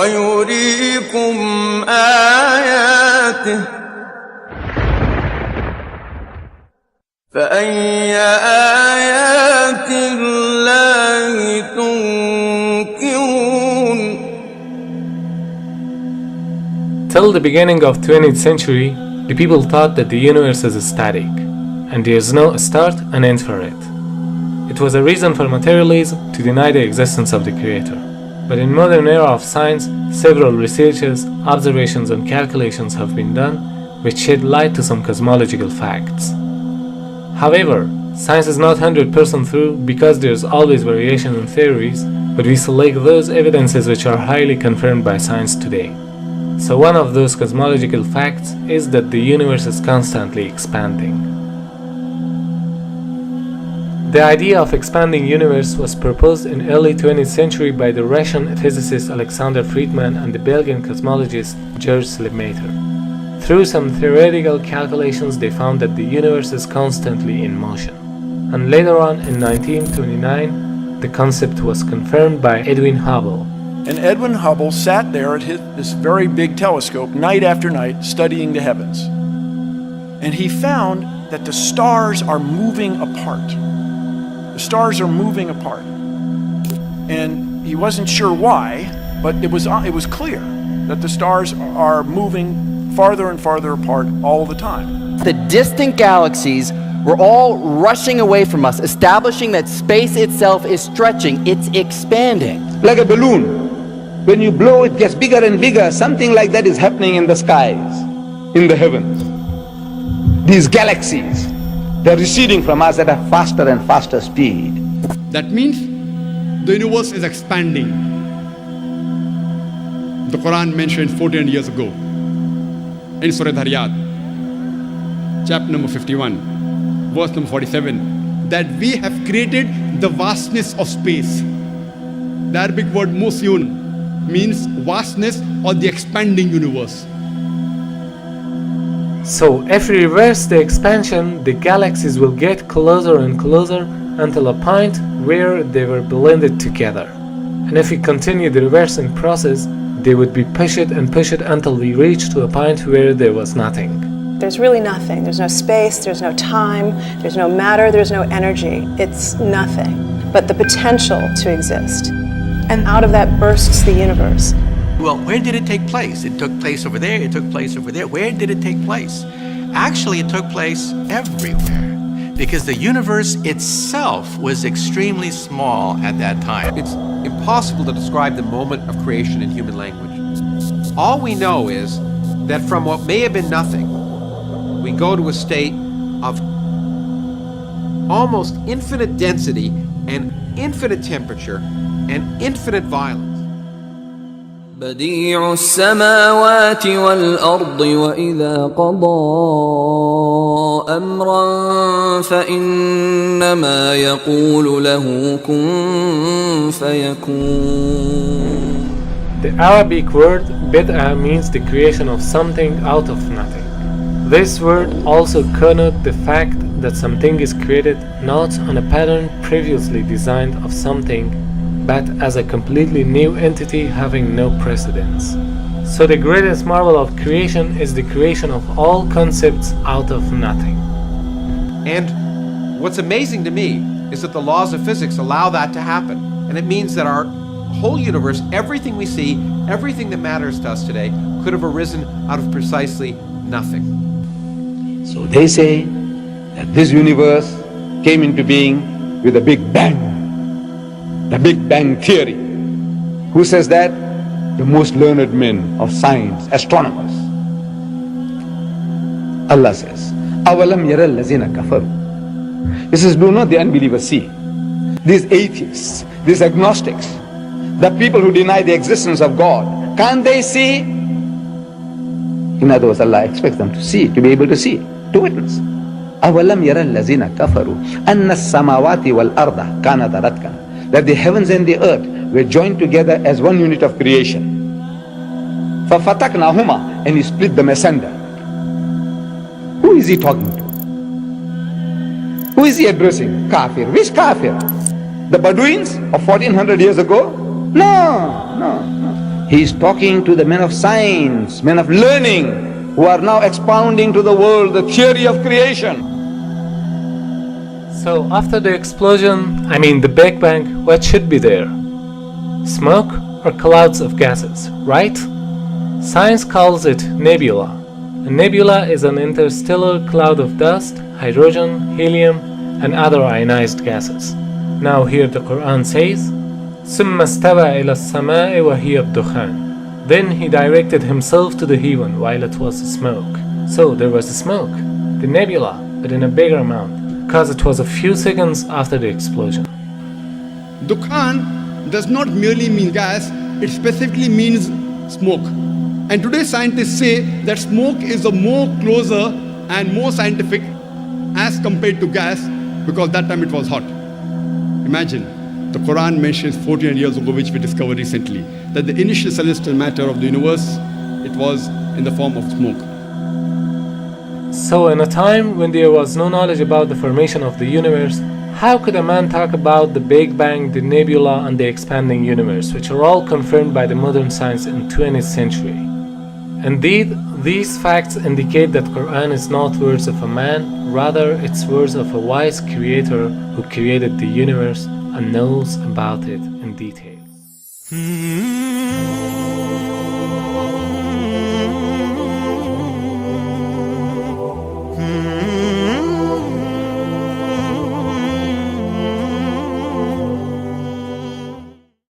ويريكم آياته فأي آيات الله تنكرون. Till the beginning of 20th century, the people thought that the universe is static, and there is no start and end for it. It was a reason for materialism to deny the existence of the Creator. But in modern era of science, several researches, observations and calculations have been done which shed light to some cosmological facts. However, science is not 100% true because there is always variation in theories, but we select those evidences which are highly confirmed by science today. So one of those cosmological facts is that the universe is constantly expanding. The idea of expanding universe was proposed in early 20th century by the Russian physicist Alexander Friedman and the Belgian cosmologist George Lemaitre. Through some theoretical calculations, they found that the universe is constantly in motion. And later on in 1929, the concept was confirmed by Edwin Hubble. And Edwin Hubble sat there at this very big telescope night after night studying the heavens. And he found that the stars are moving apart. The stars are moving apart. And he wasn't sure why, but it was clear that the stars are moving farther and farther apart all the time. The distant galaxies were all rushing away from us, establishing that space itself is stretching, it's expanding. Like a balloon. When you blow, it gets bigger and bigger. Something like that is happening in the skies, in the heavens. These galaxies, they're receding from us at a faster and faster speed. That means the universe is expanding. The Quran mentioned 1400 years ago in Surah Dhariyat, chapter number 51, verse number 47, that we have created the vastness of space. The Arabic word musyun means vastness or the expanding universe. So if we reverse the expansion, the galaxies will get closer and closer until a point where they were blended together. And if we continue the reversing process, they would be pushed and pushed until we reach to a point where there was nothing. There's really nothing. There's no space, there's no time, there's no matter, there's no energy. It's nothing but the potential to exist. And out of that bursts the universe. Well, where did it take place? It took place over there, it took place over there. Where did it take place? Actually, it took place everywhere, because the universe itself was extremely small at that time. It's impossible to describe the moment of creation in human language. All we know is that from what may have been nothing, we go to a state of almost infinite density and infinite temperature and infinite violence. بديع السماوات والأرض وإذا قضى أمرا فإنما يقول له كن فيكون. The Arabic word bid'ah means the creation of something out of nothing. This word also connotes the fact that something is created not on a pattern previously designed of something, but as a completely new entity having no precedence. So the greatest marvel of creation is the creation of all concepts out of nothing. And what's amazing to me is that the laws of physics allow that to happen. And it means that our whole universe, everything we see, everything that matters to us today, could have arisen out of precisely nothing. So they say that this universe came into being with a big bang. The Big Bang Theory. Who says that? The most learned men of science, astronomers. Allah says, أَوَلَمْ يَرَ الَّذِينَ كَفَرُوا. He says, do not the unbelievers see? These atheists, these agnostics, the people who deny the existence of God, can't they see? In other words, Allah expects them to see, to be able to see, to witness. أَوَلَمْ يَرَ الَّذِينَ كَفَرُوا أَنَّ السَّمَاوَاتِ وَالْأَرْضَ كَانَتَ رَتْقًا. That the heavens and the earth were joined together as one unit of creation. فَفَتَقْنَاهُمَا. And he split them asunder. Who is he talking to? Who is he addressing? Kafir. Which kafir? The Bedouins of 1400 years ago? No. He is talking to the men of science, men of learning, who are now expounding to the world the theory of creation. So after the explosion, the Big Bang, what should be there? Smoke or clouds of gases, right? Science calls it nebula. A nebula is an interstellar cloud of dust, hydrogen, helium, and other ionized gases. Now here the Quran says, ثُمَّ اسْتَوَى إِلَى السَّمَاءِ وَهِيَ الدُّخَانِ. Then he directed himself to the heaven while it was smoke. So there was smoke, the nebula, but in a bigger amount, because it was a few seconds after the explosion. Dukhan does not merely mean gas, it specifically means smoke. And today scientists say that smoke is a more closer and more scientific as compared to gas, because that time it was hot. Imagine, the Quran mentions 1400 years ago, which we discovered recently, that the initial celestial matter of the universe, it was in the form of smoke. So in a time when there was no knowledge about the formation of the universe, how could a man talk about the Big Bang, the nebula, and the expanding universe, which are all confirmed by the modern science in 20th century? Indeed, these facts indicate that Quran is not words of a man, rather it's words of a wise creator who created the universe and knows about it in detail.